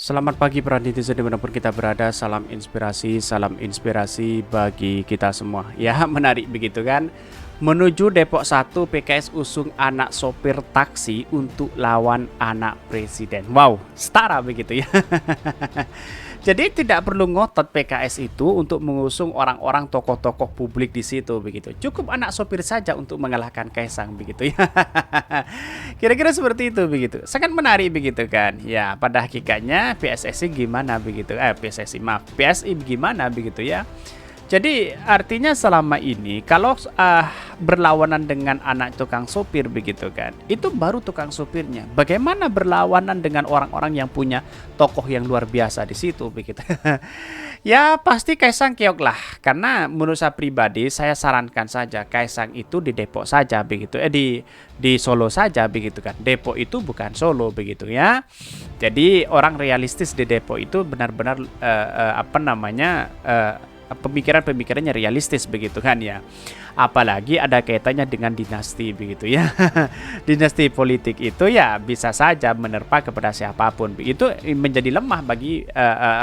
Selamat pagi para netizen dimanapun kita berada, salam inspirasi bagi kita semua. Ya menarik begitu kan. Menuju Depok 1 PKS usung anak sopir taksi untuk lawan anak presiden. Wow, setara begitu ya. Jadi tidak perlu ngotot PKS itu untuk mengusung orang-orang tokoh-tokoh publik di situ begitu. Cukup anak sopir saja untuk mengalahkan Kaisang begitu ya. Kira-kira seperti itu begitu. Sangat menarik begitu kan. Ya, pada hakikatnya PSSI gimana begitu. PSSI maaf, PSI gimana begitu ya. Jadi artinya selama ini kalau berlawanan dengan anak tukang sopir begitu kan, itu baru tukang sopirnya. Bagaimana berlawanan dengan orang-orang yang punya tokoh yang luar biasa di situ begitu. Ya pasti Kaisang keok lah. Karena menurut saya pribadi saya sarankan saja Kaisang itu di Depok saja begitu. Di Solo saja begitu kan. Depok itu bukan Solo begitu ya. Jadi orang realistis di Depok itu benar-benar pemikirannya realistis begitu kan ya. Apalagi ada kaitannya dengan dinasti begitu ya. Dinasti politik itu ya bisa saja menerpa kepada siapapun. Itu menjadi lemah bagi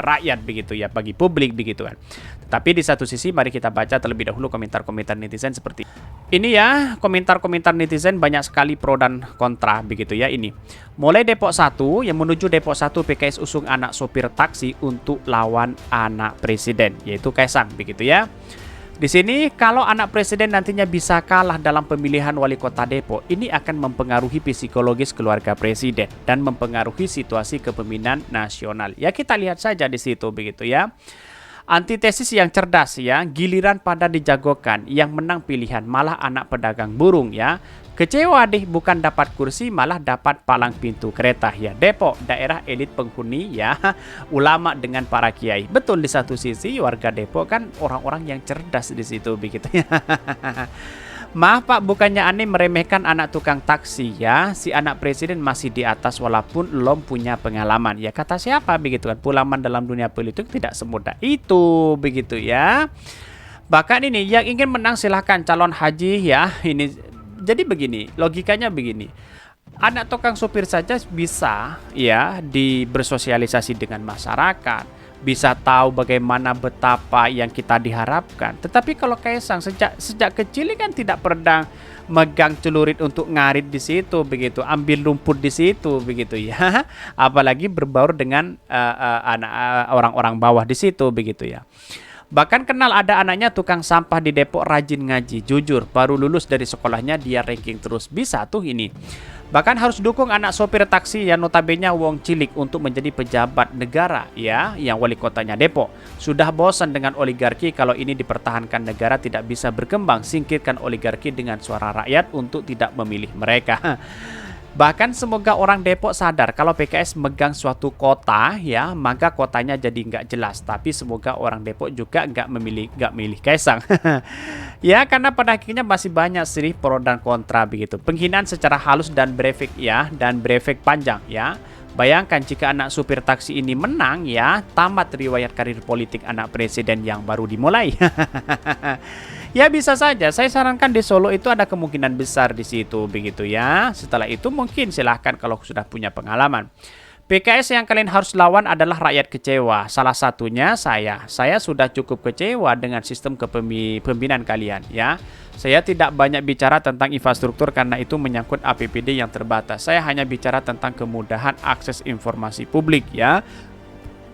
rakyat begitu ya, bagi publik begitu kan. Tapi di satu sisi mari kita baca terlebih dahulu komentar-komentar netizen seperti ini ya. Komentar-komentar netizen banyak sekali pro dan kontra begitu ya ini. Mulai Depok 1 yang menuju Depok 1 PKS usung anak sopir taksi untuk lawan anak presiden yaitu Kaisang begitu ya. Di sini kalau anak presiden nantinya bisa kalah dalam pemilihan wali kota Depok, ini akan mempengaruhi psikologis keluarga presiden dan mempengaruhi situasi kepemimpinan nasional. Ya kita lihat saja di situ begitu ya. Antitesis yang cerdas ya, giliran pada dijagokan, yang menang pilihan malah anak pedagang burung ya. Kecewa deh, bukan dapat kursi malah dapat palang pintu kereta ya. Depok daerah elit penghuni ya, ulama dengan para kiai. Betul, di satu sisi warga Depok kan orang-orang yang cerdas di situ begitu ya. Maaf Pak, bukannya aneh meremehkan anak tukang taksi ya. Si anak presiden masih di atas walaupun belum punya pengalaman. Ya kata siapa begitu kan, pengalaman dalam dunia politik tidak semudah itu begitu ya. Bahkan ini yang ingin menang silahkan calon haji ya. Ini jadi begini, logikanya begini. Anak tukang supir saja bisa ya bersosialisasi dengan masyarakat, bisa tahu bagaimana betapa yang kita diharapkan. Tetapi kalau Kaisang sejak kecil kan tidak pernah megang celurit untuk ngarit di situ begitu, ambil rumput di situ begitu ya. Apalagi berbaur dengan orang-orang bawah di situ begitu ya. Bahkan kenal ada anaknya tukang sampah di Depok rajin ngaji, jujur baru lulus dari sekolahnya dia ranking terus, bisa tuh ini. Bahkan harus dukung anak sopir taksi yang notabene wong cilik untuk menjadi pejabat negara ya, yang wali kotanya Depok. Sudah bosan dengan oligarki, kalau ini dipertahankan negara tidak bisa berkembang, singkirkan oligarki dengan suara rakyat untuk tidak memilih mereka. Bahkan semoga orang Depok sadar kalau PKS megang suatu kota ya, maka kotanya jadi nggak jelas. Tapi semoga orang Depok juga nggak milih Kaisang. Ya karena pada akhirnya masih banyak sih pro dan kontra begitu. Penghinaan secara halus dan berefek ya, dan berefek panjang ya. Bayangkan jika anak supir taksi ini menang ya, tamat riwayat karir politik anak presiden yang baru dimulai. Ya bisa saja, saya sarankan di Solo itu ada kemungkinan besar di situ begitu ya. Setelah itu mungkin silahkan kalau sudah punya pengalaman. PKS yang kalian harus lawan adalah rakyat kecewa. Salah satunya saya. Saya sudah cukup kecewa dengan sistem kepemimpinan kalian ya. Saya tidak banyak bicara tentang infrastruktur karena itu menyangkut APBD yang terbatas. Saya hanya bicara tentang kemudahan akses informasi publik ya.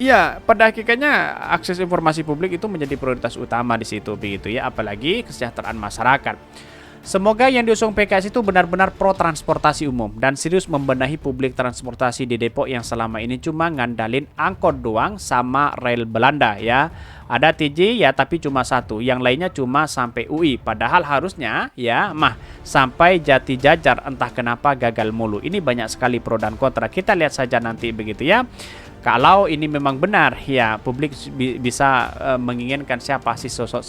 Ya, pada hakikatnya akses informasi publik itu menjadi prioritas utama di situ begitu ya, apalagi kesejahteraan masyarakat. Semoga yang diusung PKS itu benar-benar pro transportasi umum dan serius membenahi publik transportasi di Depok yang selama ini cuma ngandalin angkot doang sama rel Belanda ya. Ada TJ ya tapi cuma satu, yang lainnya cuma sampai UI. Padahal harusnya ya sampai Jati Jajar, entah kenapa gagal mulu. Ini banyak sekali pro dan kontra. Kita lihat saja nanti begitu ya. Kalau ini memang benar, ya publik bisa menginginkan siapa sih sosok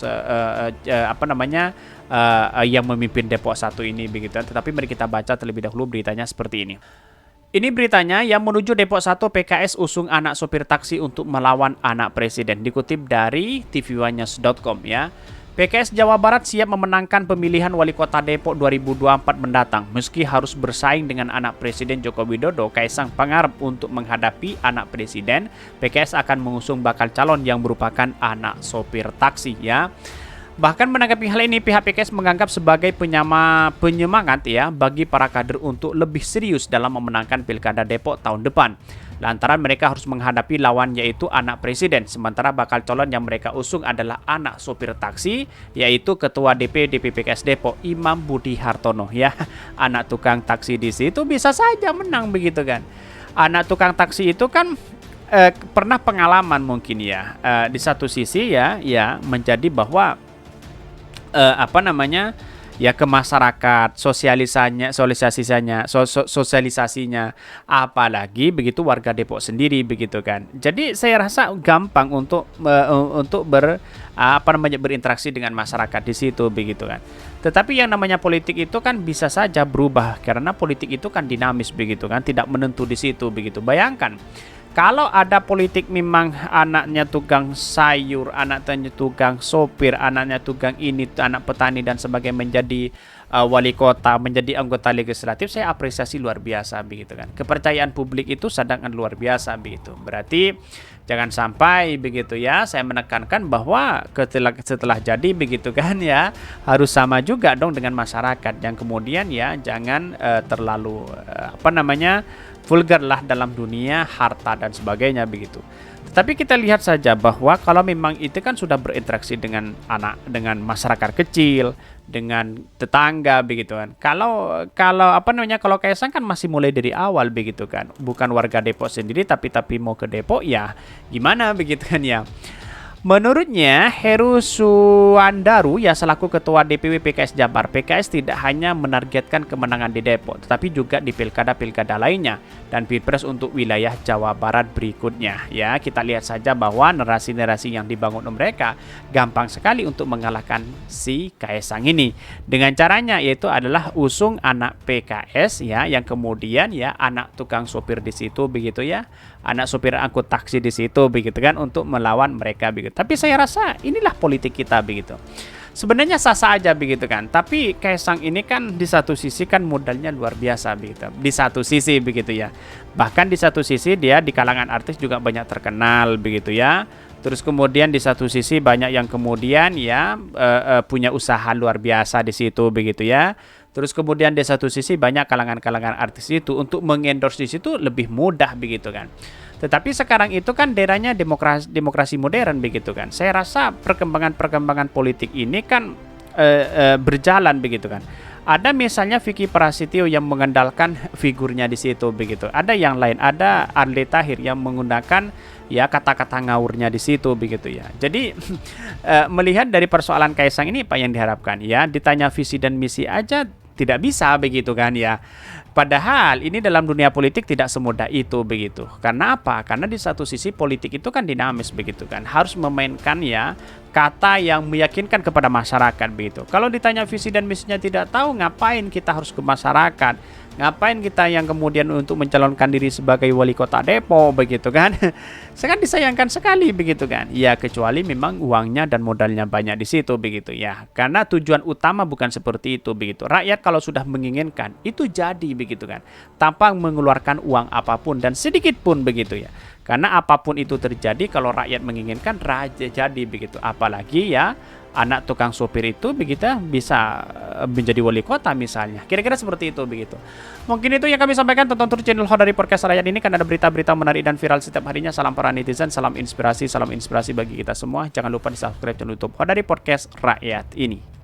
yang memimpin Depok 1 ini begitu. Tetapi mari kita baca terlebih dahulu beritanya seperti ini. Ini beritanya yang menuju Depok 1 PKS usung anak sopir taksi untuk melawan anak presiden. Dikutip dari tvnews.com ya. PKS Jawa Barat siap memenangkan pemilihan wali kota Depok 2024 mendatang. Meski harus bersaing dengan anak Presiden Joko Widodo, Kaisang Pangarep untuk menghadapi anak Presiden, PKS akan mengusung bakal calon yang merupakan anak sopir taksi ya. Bahkan menanggapi hal ini, pihak PKS menganggap sebagai penyemangat ya bagi para kader untuk lebih serius dalam memenangkan Pilkada Depok tahun depan. Lantaran mereka harus menghadapi lawan yaitu anak presiden, sementara bakal calon yang mereka usung adalah anak sopir taksi, yaitu Ketua DPD PKS Depok Imam Budi Hartono ya. Anak tukang taksi di situ bisa saja menang begitu kan. Anak tukang taksi itu kan pernah pengalaman mungkin ya. Di satu sisi ya menjadi bahwa ya ke masyarakat, sosialisasinya, apalagi begitu warga Depok sendiri begitu kan. Jadi saya rasa gampang untuk berinteraksi dengan masyarakat di situ begitu kan. Tetapi yang namanya politik itu kan bisa saja berubah karena politik itu kan dinamis begitu kan, tidak menentu di situ begitu. Bayangkan kalau ada politik memang anaknya tukang sayur, anaknya tukang sopir, anaknya tukang ini, anak petani dan sebagainya menjadi wali kota, menjadi anggota legislatif, saya apresiasi luar biasa begitu kan. Kepercayaan publik itu sangat luar biasa begitu. Berarti jangan sampai begitu ya, saya menekankan bahwa setelah jadi begitu kan ya, harus sama juga dong dengan masyarakat yang kemudian ya jangan terlalu vulgar lah dalam dunia harta dan sebagainya begitu. Tetapi kita lihat saja bahwa kalau memang itu kan sudah berinteraksi dengan masyarakat kecil, dengan tetangga begitu kan. Kalau Kaisang kan masih mulai dari awal begitu kan. Bukan warga Depok sendiri tapi mau ke Depok ya gimana begitu kan ya. Menurutnya, Heru Suandaru ya selaku Ketua DPW PKS Jabar, PKS tidak hanya menargetkan kemenangan di Depok, tetapi juga di pilkada-pilkada lainnya dan pilpres untuk wilayah Jawa Barat berikutnya. Ya, kita lihat saja bahwa narasi-narasi yang dibangun mereka gampang sekali untuk mengalahkan si Kaisang ini. Dengan caranya yaitu adalah usung anak PKS ya, yang kemudian ya anak tukang sopir di situ begitu ya, anak sopir angkut taksi di situ begitu kan untuk melawan mereka begitu. Tapi saya rasa inilah politik kita begitu. Sebenarnya sah-sah aja begitu kan. Tapi Kaisang ini kan di satu sisi kan modalnya luar biasa begitu. Di satu sisi begitu ya. Bahkan di satu sisi dia di kalangan artis juga banyak terkenal begitu ya. Terus kemudian di satu sisi banyak yang kemudian ya punya usaha luar biasa di situ begitu ya. Terus kemudian di satu sisi banyak kalangan-kalangan artis itu untuk mengendorse di situ lebih mudah begitu kan. Tetapi sekarang itu kan daerahnya demokrasi modern begitu kan. Saya rasa perkembangan politik ini kan berjalan begitu kan. Ada misalnya Vicky Prasetyo yang mengandalkan figurnya di situ begitu. Ada yang lain, ada Arli Tahir yang menggunakan ya kata-kata ngawurnya di situ begitu ya. Jadi melihat dari persoalan Kaisang ini apa yang diharapkan ya, ditanya visi dan misi aja tidak bisa begitu kan ya. Padahal ini dalam dunia politik tidak semudah itu begitu. Karena apa? Karena di satu sisi politik itu kan dinamis begitu kan. Harus memainkan ya kata yang meyakinkan kepada masyarakat begitu. Kalau ditanya visi dan misinya tidak tahu, ngapain kita harus ke masyarakat? Ngapain kita yang kemudian untuk mencalonkan diri sebagai wali kota Depok begitu kan? Sangat disayangkan sekali begitu kan? Ya kecuali memang uangnya dan modalnya banyak di situ begitu ya. Karena tujuan utama bukan seperti itu begitu. Rakyat kalau sudah menginginkan itu jadi begitu kan, tanpa mengeluarkan uang apapun dan sedikit pun begitu ya. Karena apapun itu terjadi kalau rakyat menginginkan raja jadi begitu. Apalagi ya anak tukang sopir itu begitu bisa menjadi wali kota misalnya. Kira-kira seperti itu begitu. Mungkin itu yang kami sampaikan. Tonton terus channel Hodari Podcast Rakyat ini kan ada berita-berita menarik dan viral setiap harinya. Salam para netizen, salam inspirasi bagi kita semua. Jangan lupa di subscribe channel YouTube Hodari Podcast Rakyat ini.